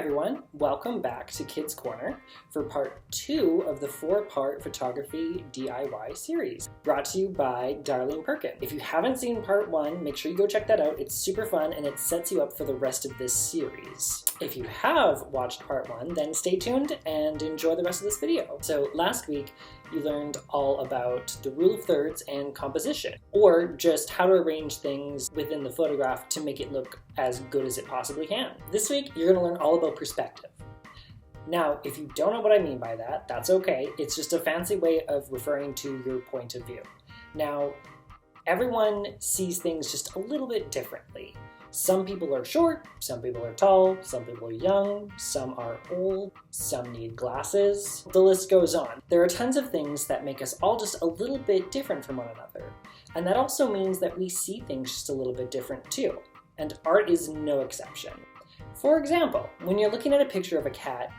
everyone, welcome back to Kids Corner for part 2 of the 4-part photography DIY series, brought to you by Darlene Perkin. If you haven't seen part 1, make sure you go check that out. It's super fun and it sets you up for the rest of this series. If you have watched part 1, then stay tuned and enjoy the rest of this video. So last week, you learned all about the rule of thirds and composition, or just how to arrange things within the photograph to make it look as good as it possibly can. This week, you're going to learn all about perspective. Now, if you don't know what I mean by that, that's okay. It's just a fancy way of referring to your point of view. Now, everyone sees things just a little bit differently. Some people are short, some people are tall, some people are young, some are old, some need glasses. The list goes on. There are tons of things that make us all just a little bit different from one another. And that also means that we see things just a little bit different too. And art is no exception. For example, when you're looking at a picture of a cat,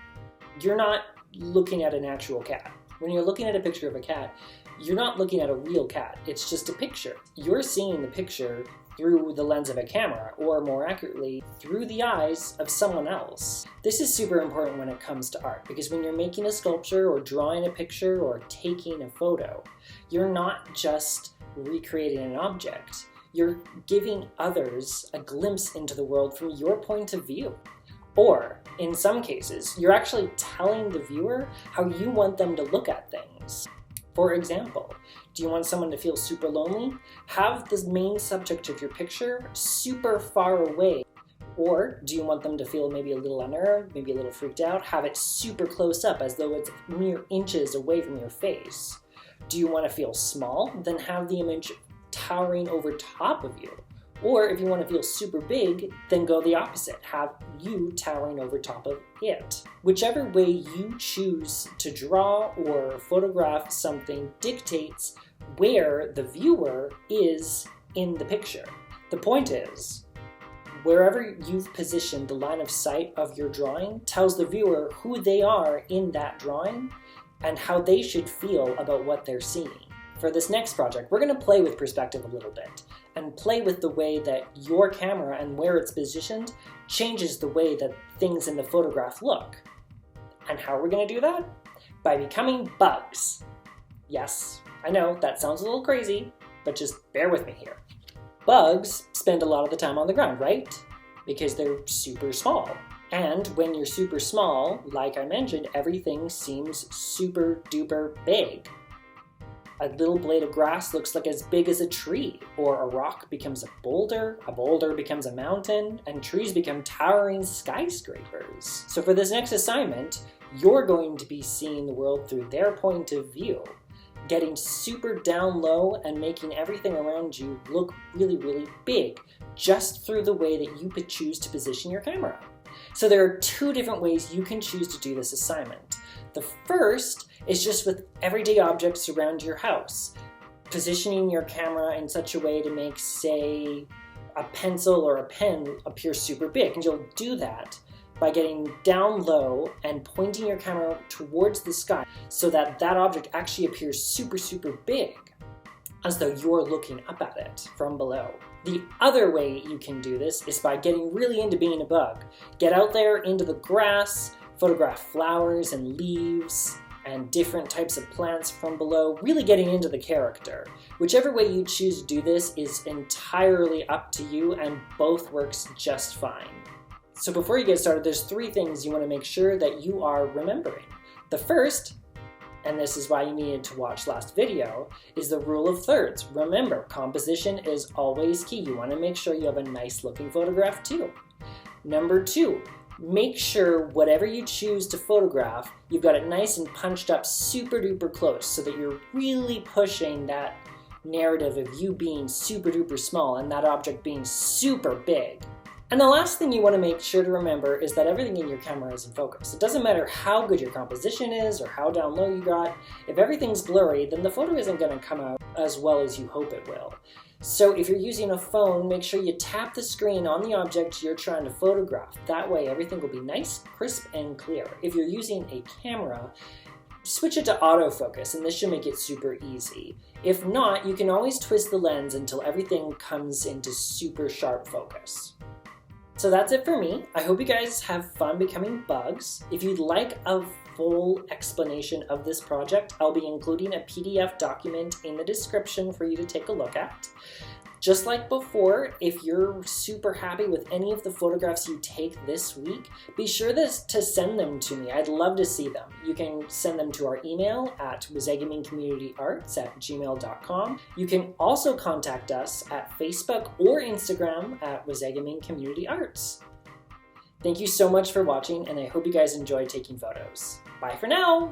you're not looking at an actual cat. When you're looking at a picture of a cat, you're not looking at a real cat. It's just a picture. You're seeing the picture through the lens of a camera, or more accurately, through the eyes of someone else. This is super important when it comes to art, because when you're making a sculpture or drawing a picture or taking a photo, you're not just recreating an object. You're giving others a glimpse into the world from your point of view. Or, in some cases, you're actually telling the viewer how you want them to look at things. For example, do you want someone to feel super lonely? Have the main subject of your picture super far away. Or do you want them to feel maybe a little unnerved, maybe a little freaked out? Have it super close up as though it's mere inches away from your face. Do you want to feel small? Then have the image towering over top of you. Or if you want to feel super big, then go the opposite. Have you towering over top of it. Whichever way you choose to draw or photograph something dictates where the viewer is in the picture. The point is, wherever you've positioned the line of sight of your drawing tells the viewer who they are in that drawing and how they should feel about what they're seeing. For this next project, we're going to play with perspective a little bit and play with the way that your camera and where it's positioned changes the way that things in the photograph look. And how are we going to do that? By becoming bugs. Yes, I know that sounds a little crazy, but just bear with me here. Bugs spend a lot of the time on the ground, right? Because they're super small. And when you're super small, like I mentioned, everything seems super duper big. A little blade of grass looks like as big as a tree, or a rock becomes a boulder becomes a mountain, and trees become towering skyscrapers. So for this next assignment, you're going to be seeing the world through their point of view, getting super down low and making everything around you look really, really big, just through the way that you could choose to position your camera. So there are 2 different ways you can choose to do this assignment. The first is just with everyday objects around your house, positioning your camera in such a way to make, say, a pencil or a pen appear super big. And you'll do that by getting down low and pointing your camera towards the sky so that that object actually appears super, super big, as though you're looking up at it from below. The other way you can do this is by getting really into being a bug. Get out there into the grass, photograph flowers and leaves and different types of plants from below, really getting into the character. Whichever way you choose to do this is entirely up to you, and both works just fine. So before you get started, there's 3 things you want to make sure that you are remembering. The first, and this is why you needed to watch last video, is the rule of thirds. Remember, composition is always key. You want to make sure you have a nice looking photograph too. Number 2, make sure whatever you choose to photograph, you've got it nice and punched up super duper close so that you're really pushing that narrative of you being super duper small and that object being super big. And the last thing you want to make sure to remember is that everything in your camera is in focus. It doesn't matter how good your composition is or how down low you got. If everything's blurry, then the photo isn't going to come out as well as you hope it will. So if you're using a phone, make sure you tap the screen on the object you're trying to photograph. That way everything will be nice, crisp, and clear. If you're using a camera, switch it to autofocus, and this should make it super easy. If not, you can always twist the lens until everything comes into super sharp focus. So that's it for me. I hope you guys have fun becoming bugs. If you'd like a full explanation of this project, I'll be including a PDF document in the description for you to take a look at. Just like before, if you're super happy with any of the photographs you take this week, be sure to send them to me. I'd love to see them. You can send them to our email at wazegamingcommunityarts@gmail.com. You can also contact us at Facebook or Instagram at Wazegaming Community Arts. Thank you so much for watching, and I hope you guys enjoyed taking photos. Bye for now!